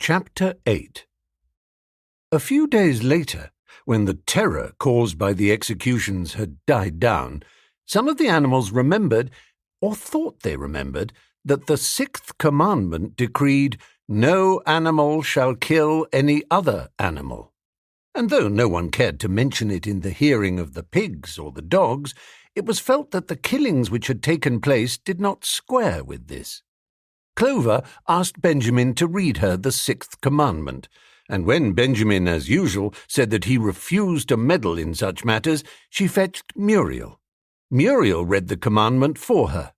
Chapter 8. A few days later, when the terror caused by the executions had died down, some of the animals remembered, or thought they remembered, that the sixth commandment decreed, "No animal shall kill any other animal." And though no one cared to mention it in the hearing of the pigs or the dogs, it was felt that the killings which had taken place did not square with this. Clover asked Benjamin to read her the sixth commandment, and when Benjamin, as usual, said that he refused to meddle in such matters, she fetched Muriel. Muriel read the commandment for her.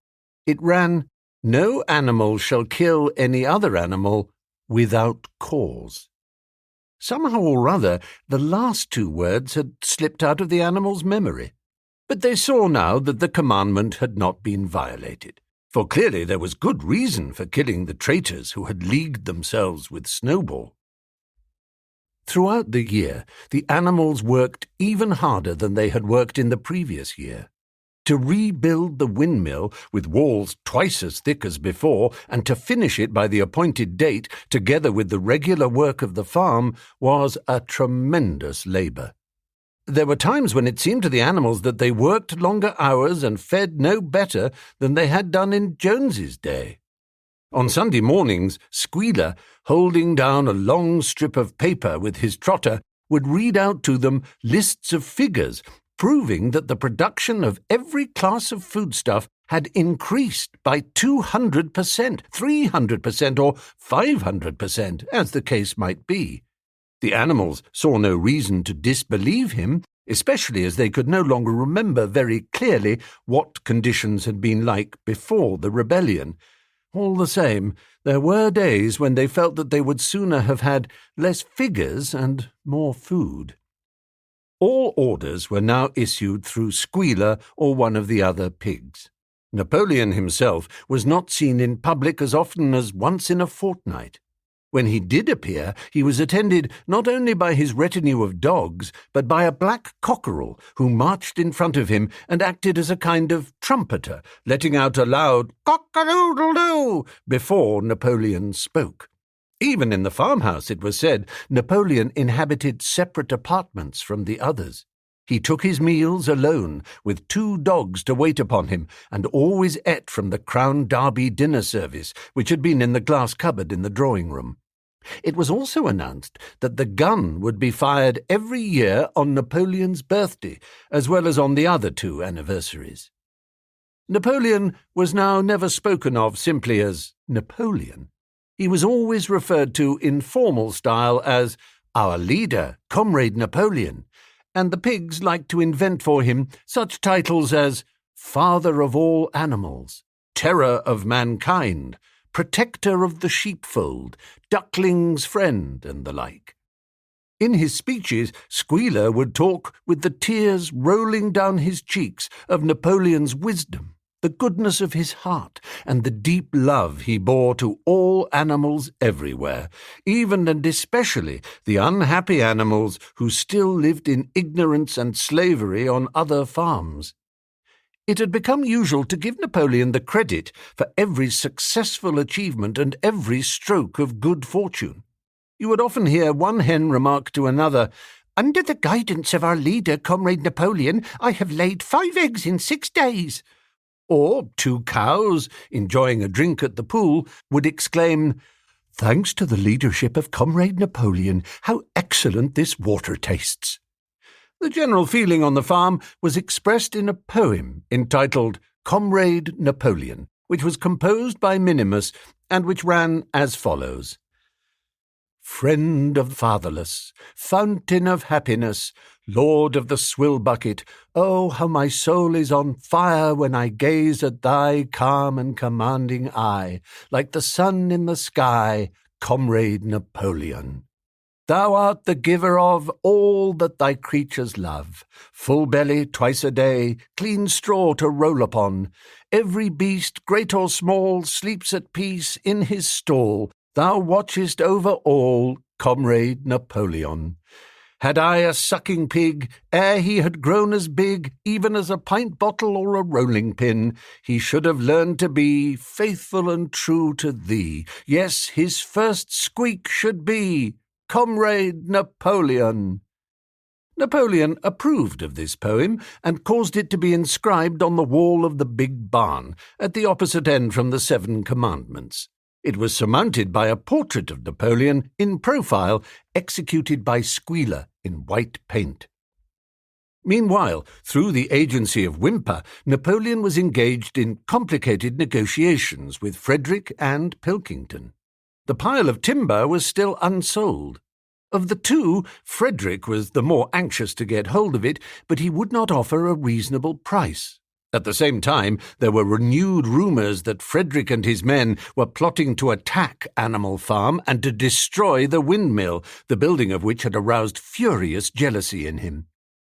It ran, "No animal shall kill any other animal without cause." Somehow or other, the last two words had slipped out of the animals' memory. But they saw now that the commandment had not been violated, for clearly there was good reason for killing the traitors who had leagued themselves with Snowball. Throughout the year, the animals worked even harder than they had worked in the previous year. To rebuild the windmill with walls twice as thick as before, and to finish it by the appointed date, together with the regular work of the farm, was a tremendous labour. There were times when it seemed to the animals that they worked longer hours and fed no better than they had done in Jones's day. On Sunday mornings, Squealer, holding down a long strip of paper with his trotter, would read out to them lists of figures, proving that the production of every class of foodstuff had increased by 200%, 300%, or 500%, as the case might be. The animals saw no reason to disbelieve him, especially as they could no longer remember very clearly what conditions had been like before the rebellion. All the same, there were days when they felt that they would sooner have had less figures and more food. All orders were now issued through Squealer or one of the other pigs. Napoleon himself was not seen in public as often as once in a fortnight. When he did appear, he was attended not only by his retinue of dogs, but by a black cockerel who marched in front of him and acted as a kind of trumpeter, letting out a loud cock-a-doodle-doo before Napoleon spoke. Even in the farmhouse, it was said, Napoleon inhabited separate apartments from the others. He took his meals alone, with 2 dogs to wait upon him, and always ate from the Crown Derby dinner service, which had been in the glass cupboard in the drawing-room. It was also announced that the gun would be fired every year on Napoleon's birthday, as well as on the other 2 anniversaries. Napoleon was now never spoken of simply as Napoleon. He was always referred to in formal style as our leader, Comrade Napoleon, and the pigs liked to invent for him such titles as Father of all Animals, Terror of Mankind, Protector of the Sheepfold, Duckling's Friend, and the like. In his speeches, Squealer would talk with the tears rolling down his cheeks of Napoleon's wisdom, the goodness of his heart, and the deep love he bore to all animals everywhere, even and especially the unhappy animals who still lived in ignorance and slavery on other farms. It had become usual to give Napoleon the credit for every successful achievement and every stroke of good fortune. You would often hear one hen remark to another, "Under the guidance of our leader, Comrade Napoleon, I have laid 5 eggs in 6 days." Or 2 cows, enjoying a drink at the pool, would exclaim, "Thanks to the leadership of Comrade Napoleon, how excellent this water tastes." The general feeling on the farm was expressed in a poem entitled Comrade Napoleon, which was composed by Minimus and which ran as follows. Friend of the fatherless, fountain of happiness, Lord of the swill bucket, oh, how my soul is on fire when I gaze at thy calm and commanding eye, like the sun in the sky, Comrade Napoleon. Thou art the giver of all that thy creatures love, full belly twice a day, clean straw to roll upon. Every beast, great or small, sleeps at peace in his stall. Thou watchest over all, Comrade Napoleon. Had I a sucking pig, ere he had grown as big, even as a pint bottle or a rolling pin, he should have learned to be faithful and true to thee. Yes, his first squeak should be, Comrade Napoleon. Napoleon approved of this poem and caused it to be inscribed on the wall of the big barn, at the opposite end from the 7 Commandments. It was surmounted by a portrait of Napoleon in profile, executed by Squealer in white paint. Meanwhile, through the agency of Whymper, Napoleon was engaged in complicated negotiations with Frederick and Pilkington. The pile of timber was still unsold. Of the two, Frederick was the more anxious to get hold of it, but he would not offer a reasonable price. At the same time, there were renewed rumours that Frederick and his men were plotting to attack Animal Farm and to destroy the windmill, the building of which had aroused furious jealousy in him.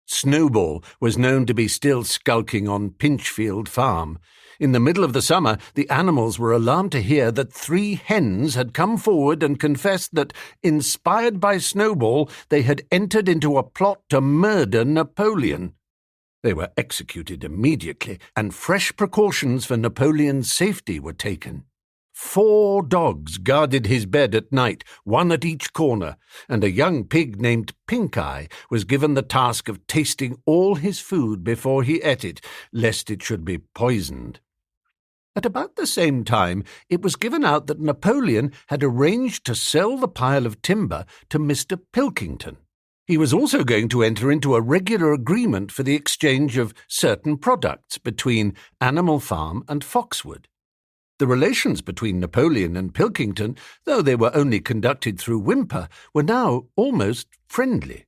Snowball was known to be still skulking on Pinchfield Farm. In the middle of the summer, the animals were alarmed to hear that 3 hens had come forward and confessed that, inspired by Snowball, they had entered into a plot to murder Napoleon. They were executed immediately, and fresh precautions for Napoleon's safety were taken. 4 dogs guarded his bed at night, 1 at each corner, and a young pig named Pink Eye was given the task of tasting all his food before he ate it, lest it should be poisoned. At about the same time, it was given out that Napoleon had arranged to sell the pile of timber to Mr. Pilkington. He was also going to enter into a regular agreement for the exchange of certain products between Animal Farm and Foxwood. The relations between Napoleon and Pilkington, though they were only conducted through Whymper, were now almost friendly.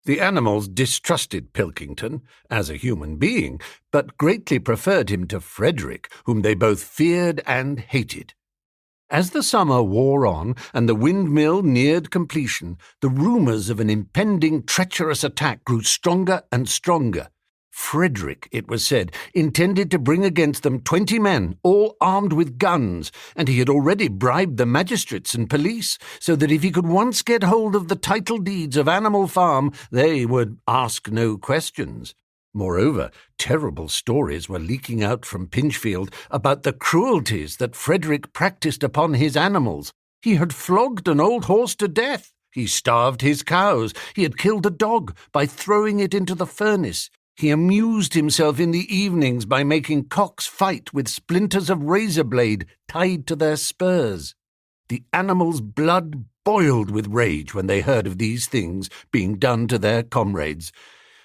The animals distrusted Pilkington as a human being, but greatly preferred him to Frederick, whom they both feared and hated. As the summer wore on and the windmill neared completion, the rumours of an impending treacherous attack grew stronger and stronger. Frederick, it was said, intended to bring against them 20 men, all armed with guns, and he had already bribed the magistrates and police, so that if he could once get hold of the title deeds of Animal Farm, they would ask no questions. Moreover, terrible stories were leaking out from Pinchfield about the cruelties that Frederick practised upon his animals. He had flogged an old horse to death. He starved his cows. He had killed a dog by throwing it into the furnace. He amused himself in the evenings by making cocks fight with splinters of razor blade tied to their spurs. The animals' blood boiled with rage when they heard of these things being done to their comrades,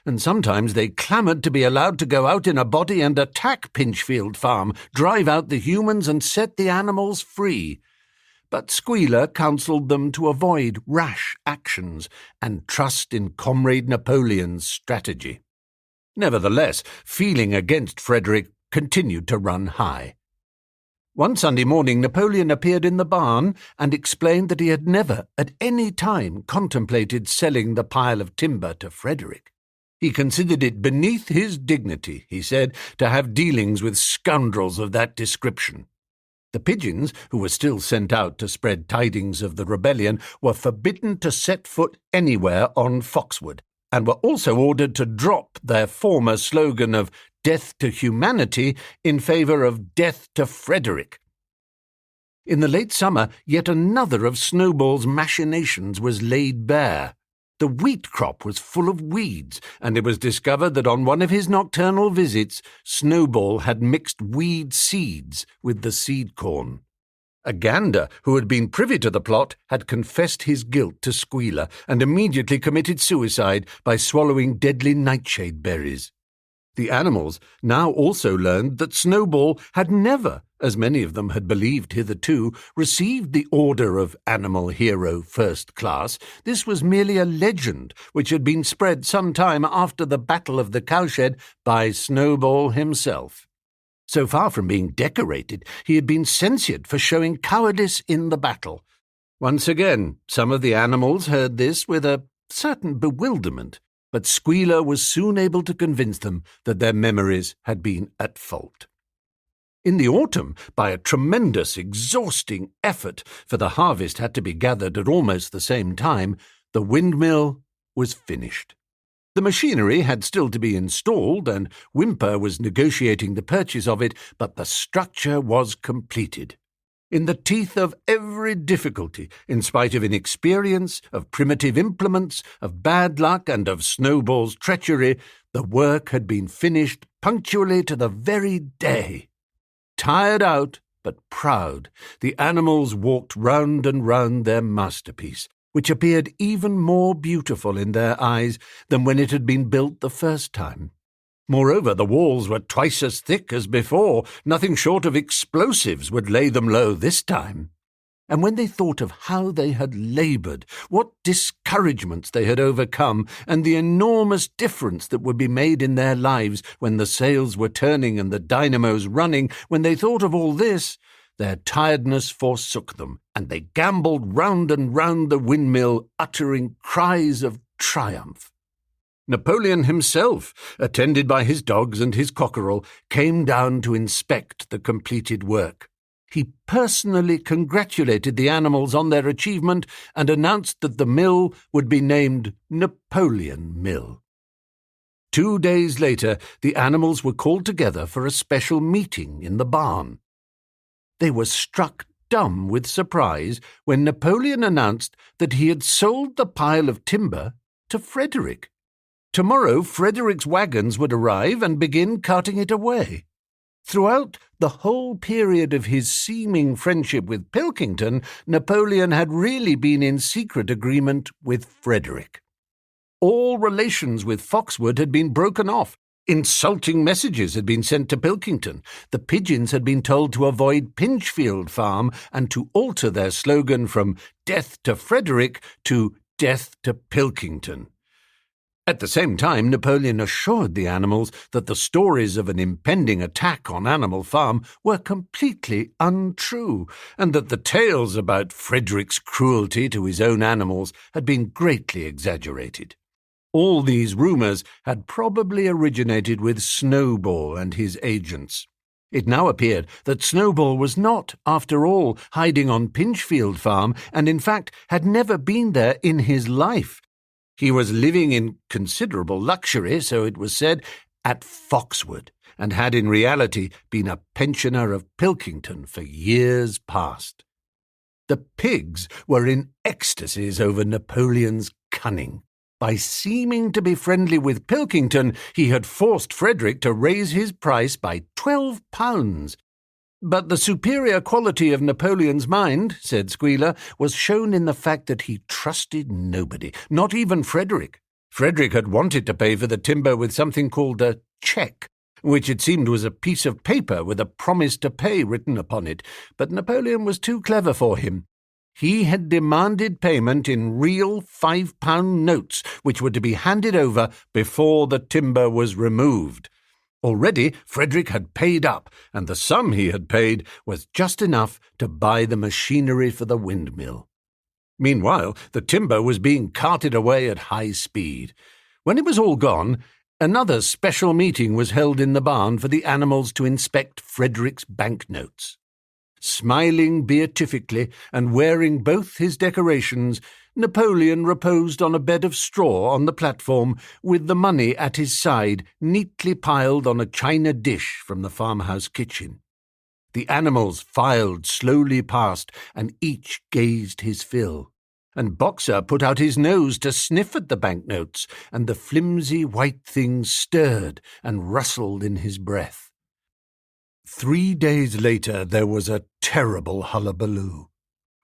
and sometimes they clamoured to be allowed to go out in a body and attack Pinchfield Farm, drive out the humans and set the animals free. But Squealer counselled them to avoid rash actions and trust in Comrade Napoleon's strategy. Nevertheless, feeling against Frederick continued to run high. One Sunday morning Napoleon appeared in the barn and explained that he had never at any time contemplated selling the pile of timber to Frederick. He considered it beneath his dignity, he said, to have dealings with scoundrels of that description. The pigeons, who were still sent out to spread tidings of the rebellion, were forbidden to set foot anywhere on Foxwood, and were also ordered to drop their former slogan of "Death to Humanity" in favour of "Death to Frederick." In the late summer, yet another of Snowball's machinations was laid bare. The wheat crop was full of weeds, and it was discovered that on one of his nocturnal visits, Snowball had mixed weed seeds with the seed corn. A gander, who had been privy to the plot, had confessed his guilt to Squealer and immediately committed suicide by swallowing deadly nightshade berries. The animals now also learned that Snowball had never, as many of them had believed hitherto, received the Order of Animal Hero First Class. This was merely a legend which had been spread some time after the Battle of the Cowshed by Snowball himself. So far from being decorated, he had been censured for showing cowardice in the battle. Once again, some of the animals heard this with a certain bewilderment, but Squealer was soon able to convince them that their memories had been at fault. In the autumn, by a tremendous, exhausting effort, for the harvest had to be gathered at almost the same time, the windmill was finished. The machinery had still to be installed, and Whymper was negotiating the purchase of it, but the structure was completed. In the teeth of every difficulty, in spite of inexperience, of primitive implements, of bad luck, and of Snowball's treachery, the work had been finished punctually to the very day. Tired out, but proud, the animals walked round and round their masterpiece, which appeared even more beautiful in their eyes than when it had been built the first time. Moreover, the walls were twice as thick as before. Nothing short of explosives would lay them low this time. And when they thought of how they had laboured, what discouragements they had overcome, and the enormous difference that would be made in their lives when the sails were turning and the dynamos running, when they thought of all this, their tiredness forsook them, and they gambolled round and round the windmill, uttering cries of triumph. Napoleon himself, attended by his dogs and his cockerel, came down to inspect the completed work. He personally congratulated the animals on their achievement and announced that the mill would be named Napoleon Mill. 2 days later, the animals were called together for a special meeting in the barn. They were struck dumb with surprise when Napoleon announced that he had sold the pile of timber to Frederick. Tomorrow, Frederick's wagons would arrive and begin carting it away. Throughout the whole period of his seeming friendship with Pilkington, Napoleon had really been in secret agreement with Frederick. All relations with Foxwood had been broken off. Insulting messages had been sent to Pilkington. The pigeons had been told to avoid Pinchfield Farm and to alter their slogan from "Death to Frederick" to "Death to Pilkington." At the same time, Napoleon assured the animals that the stories of an impending attack on Animal Farm were completely untrue, and that the tales about Frederick's cruelty to his own animals had been greatly exaggerated. All these rumours had probably originated with Snowball and his agents. It now appeared that Snowball was not, after all, hiding on Pinchfield Farm, and in fact had never been there in his life. He was living in considerable luxury, so it was said, at Foxwood, and had in reality been a pensioner of Pilkington for years past. The pigs were in ecstasies over Napoleon's cunning. By seeming to be friendly with Pilkington, he had forced Frederick to raise his price by £12. But the superior quality of Napoleon's mind, said Squealer, was shown in the fact that he trusted nobody, not even Frederick. Frederick had wanted to pay for the timber with something called a cheque, which it seemed was a piece of paper with a promise to pay written upon it, but Napoleon was too clever for him. He had demanded payment in real £5 notes, which were to be handed over before the timber was removed. Already Frederick had paid up, and the sum he had paid was just enough to buy the machinery for the windmill. Meanwhile, the timber was being carted away at high speed. When it was all gone, another special meeting was held in the barn for the animals to inspect Frederick's banknotes. Smiling beatifically and wearing both his decorations, Napoleon reposed on a bed of straw on the platform, with the money at his side, neatly piled on a china dish from the farmhouse kitchen. The animals filed slowly past, and each gazed his fill. And Boxer put out his nose to sniff at the banknotes, and the flimsy white things stirred and rustled in his breath. 3 days later there was a terrible hullabaloo.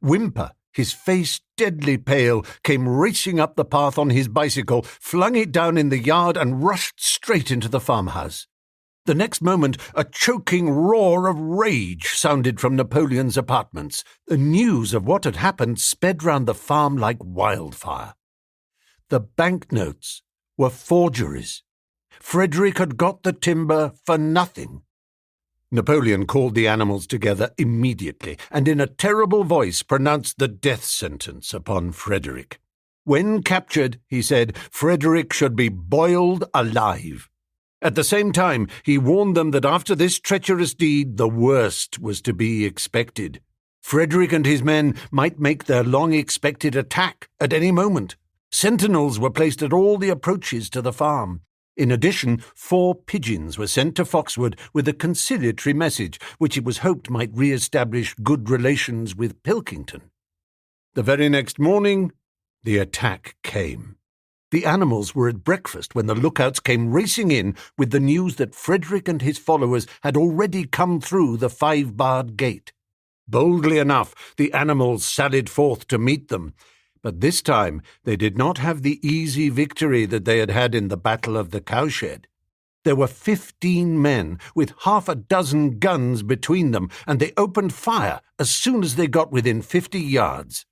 Whymper, his face deadly pale, came racing up the path on his bicycle, flung it down in the yard, and rushed straight into the farmhouse. The next moment a choking roar of rage sounded from Napoleon's apartments. The news of what had happened sped round the farm like wildfire. The banknotes were forgeries. Frederick had got the timber for nothing. Napoleon called the animals together immediately, and in a terrible voice pronounced the death sentence upon Frederick. When captured, he said, Frederick should be boiled alive. At the same time, he warned them that after this treacherous deed, the worst was to be expected. Frederick and his men might make their long-expected attack at any moment. Sentinels were placed at all the approaches to the farm. In addition, 4 pigeons were sent to Foxwood with a conciliatory message, which it was hoped might re-establish good relations with Pilkington. The very next morning, the attack came. The animals were at breakfast when the lookouts came racing in with the news that Frederick and his followers had already come through the 5-barred gate. Boldly enough, the animals sallied forth to meet them, but this time they did not have the easy victory that they had had in the Battle of the Cowshed. There were 15 men with half a dozen guns between them, and they opened fire as soon as they got within 50 yards.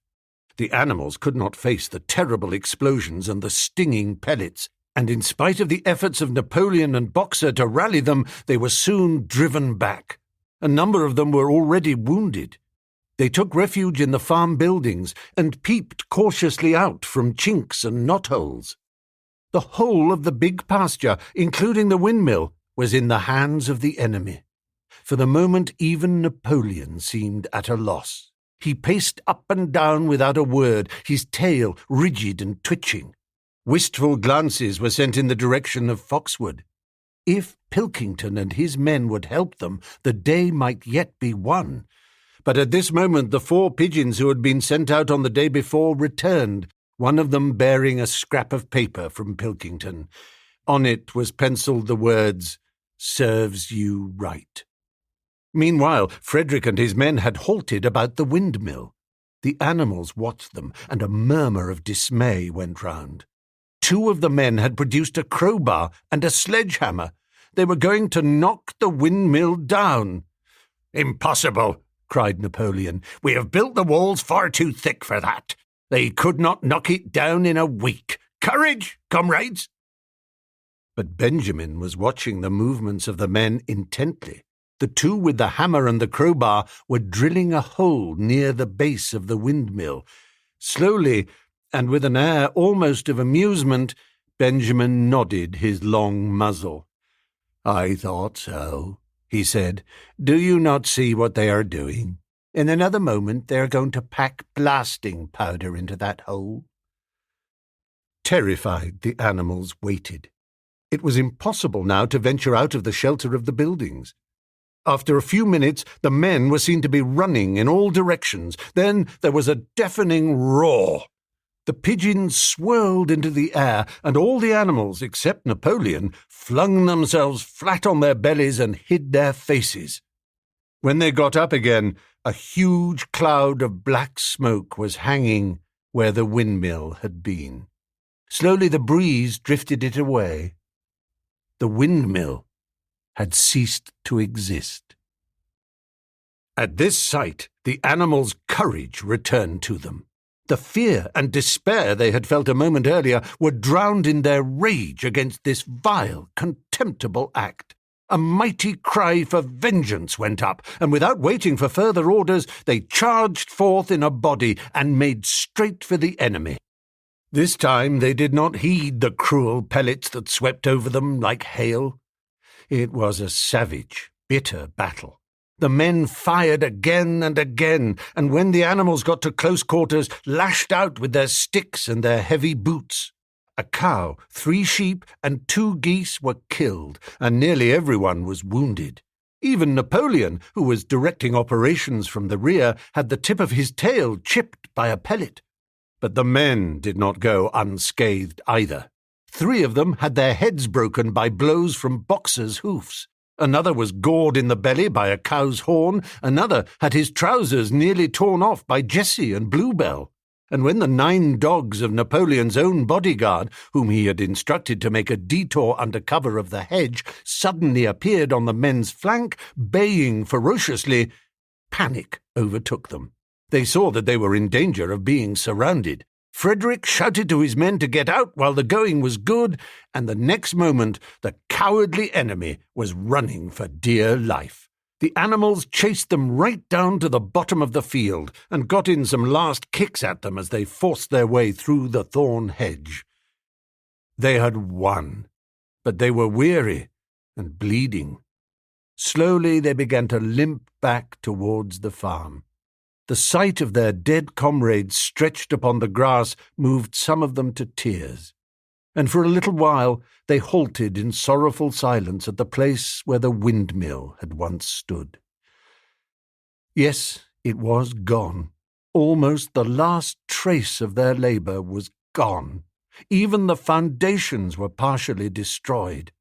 The animals could not face the terrible explosions and the stinging pellets, and in spite of the efforts of Napoleon and Boxer to rally them, they were soon driven back. A number of them were already wounded. They took refuge in the farm buildings and peeped cautiously out from chinks and knotholes. The whole of the big pasture, including the windmill, was in the hands of the enemy. For the moment, even Napoleon seemed at a loss. He paced up and down without a word, his tail rigid and twitching. Wistful glances were sent in the direction of Foxwood. If Pilkington and his men would help them, the day might yet be won. But at this moment the 4 pigeons who had been sent out on the day before returned, one of them bearing a scrap of paper from Pilkington. On it was penciled the words, "Serves you right." Meanwhile, Frederick and his men had halted about the windmill. The animals watched them, and a murmur of dismay went round. 2 of the men had produced a crowbar and a sledgehammer. They were going to knock the windmill down. "Impossible!" cried Napoleon. "We have built the walls far too thick for that. They could not knock it down in a week. Courage, comrades!" But Benjamin was watching the movements of the men intently. The 2 with the hammer and the crowbar were drilling a hole near the base of the windmill. Slowly, and with an air almost of amusement, Benjamin nodded his long muzzle. "I thought so," he said. "Do you not see what they are doing? In another moment they are going to pack blasting powder into that hole." Terrified, the animals waited. It was impossible now to venture out of the shelter of the buildings. After a few minutes, the men were seen to be running in all directions. Then there was a deafening roar. The pigeons swirled into the air, and all the animals, except Napoleon, flung themselves flat on their bellies and hid their faces. When they got up again, a huge cloud of black smoke was hanging where the windmill had been. Slowly the breeze drifted it away. The windmill had ceased to exist. At this sight, the animals' courage returned to them. The fear and despair they had felt a moment earlier were drowned in their rage against this vile, contemptible act. A mighty cry for vengeance went up, and without waiting for further orders, they charged forth in a body and made straight for the enemy. This time they did not heed the cruel pellets that swept over them like hail. It was a savage, bitter battle. The men fired again and again, and when the animals got to close quarters, lashed out with their sticks and their heavy boots. A cow, 3 sheep, and 2 geese were killed, and nearly everyone was wounded. Even Napoleon, who was directing operations from the rear, had the tip of his tail chipped by a pellet. But the men did not go unscathed either. 3 of them had their heads broken by blows from Boxer's hoofs. Another was gored in the belly by a cow's horn. Another had his trousers nearly torn off by Jessie and Bluebell. And when the 9 dogs of Napoleon's own bodyguard, whom he had instructed to make a detour under cover of the hedge, suddenly appeared on the men's flank, baying ferociously, panic overtook them. They saw that they were in danger of being surrounded. Frederick shouted to his men to get out while the going was good, and the next moment the cowardly enemy was running for dear life. The animals chased them right down to the bottom of the field and got in some last kicks at them as they forced their way through the thorn hedge. They had won, but they were weary and bleeding. Slowly they began to limp back towards the farm. The sight of their dead comrades stretched upon the grass moved some of them to tears, and for a little while they halted in sorrowful silence at the place where the windmill had once stood. Yes, it was gone. Almost the last trace of their labour was gone. Even the foundations were partially destroyed.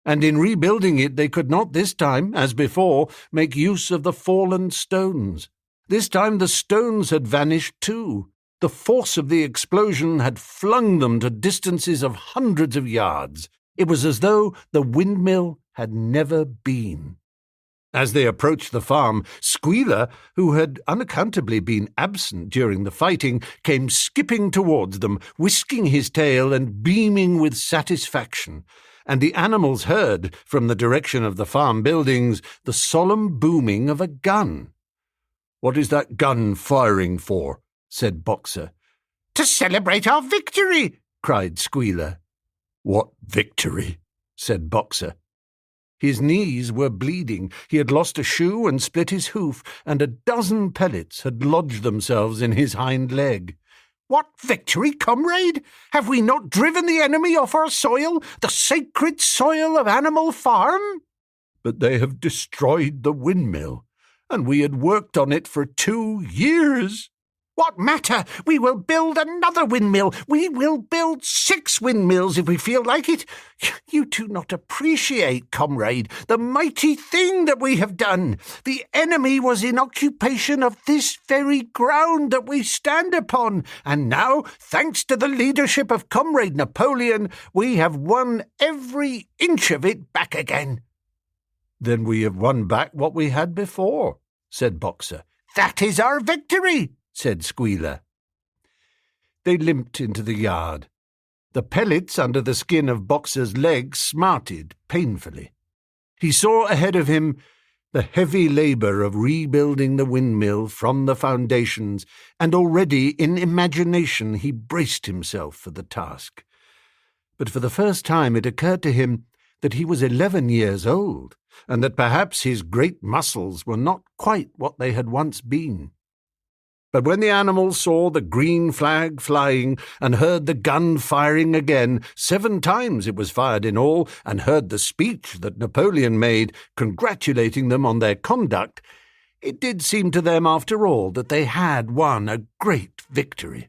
And in rebuilding it they could not this time, as before, make use of the fallen stones. This time the stones had vanished too. The force of the explosion had flung them to distances of hundreds of yards. It was as though the windmill had never been. As they approached the farm, Squealer, who had unaccountably been absent during the fighting, came skipping towards them, whisking his tail and beaming with satisfaction, and the animals heard, from the direction of the farm buildings, the solemn booming of a gun. "What is that gun firing for?" said Boxer. "To celebrate our victory!" cried Squealer. "What victory?" said Boxer. His knees were bleeding, he had lost a shoe and split his hoof, and a dozen pellets had lodged themselves in his hind leg. "What victory, comrade? Have we not driven the enemy off our soil, the sacred soil of Animal Farm?" "But they have destroyed the windmill, and we had worked on it for 2 years. "What matter? We will build another windmill. We will build 6 windmills if we feel like it. You do not appreciate, comrade, the mighty thing that we have done. The enemy was in occupation of this very ground that we stand upon, and now, thanks to the leadership of Comrade Napoleon, we have won every inch of it back again." "Then we have won back what we had before," said Boxer. "That is our victory," said Squealer. They limped into the yard. The pellets under the skin of Boxer's legs smarted painfully. He saw ahead of him the heavy labour of rebuilding the windmill from the foundations, and already in imagination he braced himself for the task. But for the first time it occurred to him that he was 11 years old, and that perhaps his great muscles were not quite what they had once been. But when the animals saw the green flag flying and heard the gun firing again, 7 times it was fired in all, and heard the speech that Napoleon made congratulating them on their conduct, it did seem to them after all that they had won a great victory.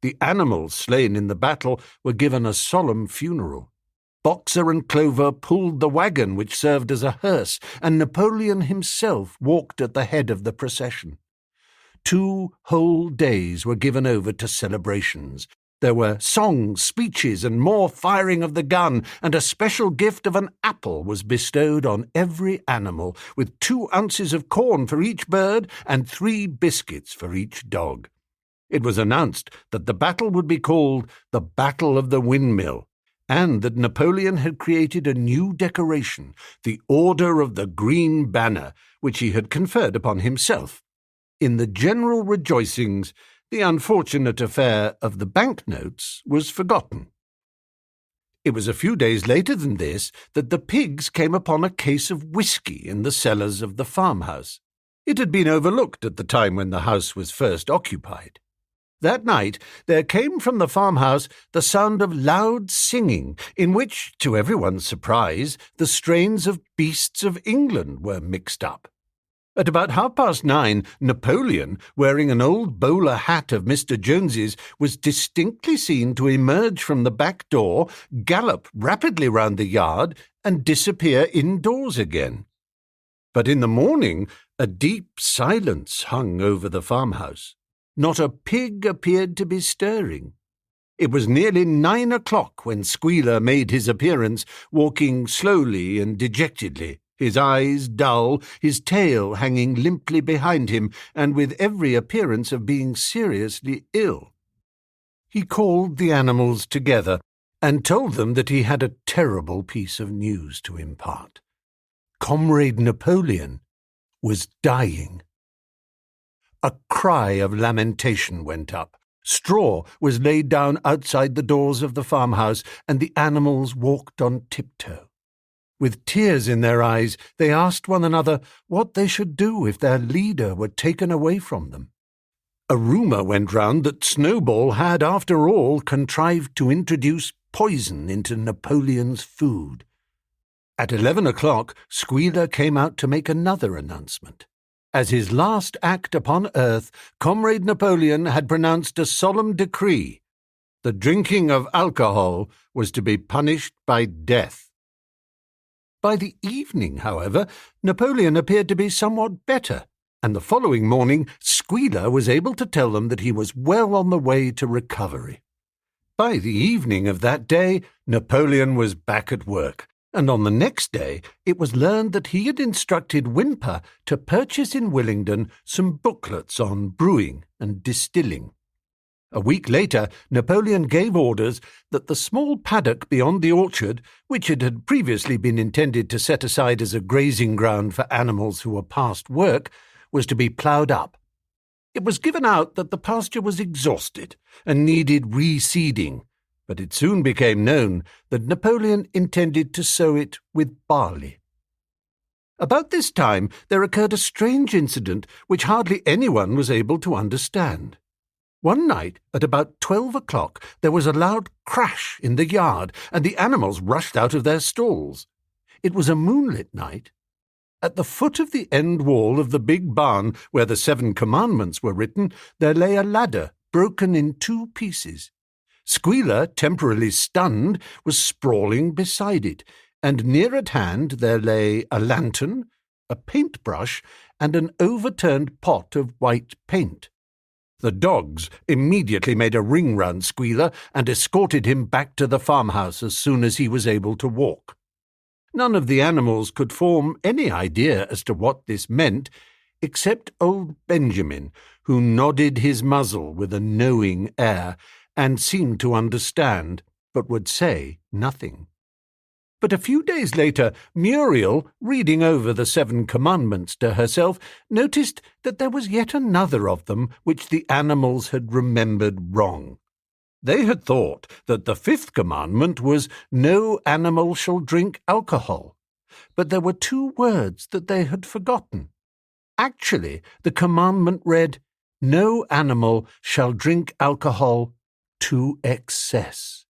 The animals slain in the battle were given a solemn funeral. Boxer and Clover pulled the wagon which served as a hearse, and Napoleon himself walked at the head of the procession. 2 whole days were given over to celebrations. There were songs, speeches, and more firing of the gun, and a special gift of an apple was bestowed on every animal, with 2 ounces of corn for each bird and 3 biscuits for each dog. It was announced that the battle would be called the Battle of the Windmill, and that Napoleon had created a new decoration, the Order of the Green Banner, which he had conferred upon himself. In the general rejoicings, the unfortunate affair of the banknotes was forgotten. It was a few days later than this that the pigs came upon a case of whisky in the cellars of the farmhouse. It had been overlooked at the time when the house was first occupied. That night there came from the farmhouse the sound of loud singing, in which, to everyone's surprise, the strains of Beasts of England were mixed up. At about 9:30, Napoleon, wearing an old bowler hat of Mr. Jones's, was distinctly seen to emerge from the back door, gallop rapidly round the yard, and disappear indoors again. But in the morning a deep silence hung over the farmhouse. Not a pig appeared to be stirring. It was nearly 9 o'clock when Squealer made his appearance, walking slowly and dejectedly, his eyes dull, his tail hanging limply behind him, and with every appearance of being seriously ill. He called the animals together and told them that he had a terrible piece of news to impart. Comrade Napoleon was dying. A cry of lamentation went up. Straw was laid down outside the doors of the farmhouse, and the animals walked on tiptoe. With tears in their eyes, they asked one another what they should do if their leader were taken away from them. A rumour went round that Snowball had, after all, contrived to introduce poison into Napoleon's food. At 11 o'clock, Squealer came out to make another announcement. As his last act upon earth, Comrade Napoleon had pronounced a solemn decree. The drinking of alcohol was to be punished by death. By the evening, however, Napoleon appeared to be somewhat better, and the following morning Squealer was able to tell them that he was well on the way to recovery. By the evening of that day, Napoleon was back at work, and on the next day it was learned that he had instructed Whymper to purchase in Willingdon some booklets on brewing and distilling. A week later, Napoleon gave orders that the small paddock beyond the orchard, which it had previously been intended to set aside as a grazing ground for animals who were past work, was to be ploughed up. It was given out that the pasture was exhausted and needed reseeding, but it soon became known that Napoleon intended to sow it with barley. About this time there occurred a strange incident which hardly anyone was able to understand. One night, at about 12 o'clock, there was a loud crash in the yard, and the animals rushed out of their stalls. It was a moonlit night. At the foot of the end wall of the big barn where the 7 commandments were written, there lay a ladder broken in 2 pieces. Squealer, temporarily stunned, was sprawling beside it, and near at hand there lay a lantern, a paintbrush, and an overturned pot of white paint. The dogs immediately made a ring round Squealer and escorted him back to the farmhouse as soon as he was able to walk. None of the animals could form any idea as to what this meant, except old Benjamin, who nodded his muzzle with a knowing air and seemed to understand, but would say nothing. But a few days later, Muriel, reading over the 7 commandments to herself, noticed that there was yet another of them which the animals had remembered wrong. They had thought that the 5th commandment was, "No animal shall drink alcohol," but there were 2 words that they had forgotten. Actually, the commandment read, "No animal shall drink alcohol to excess."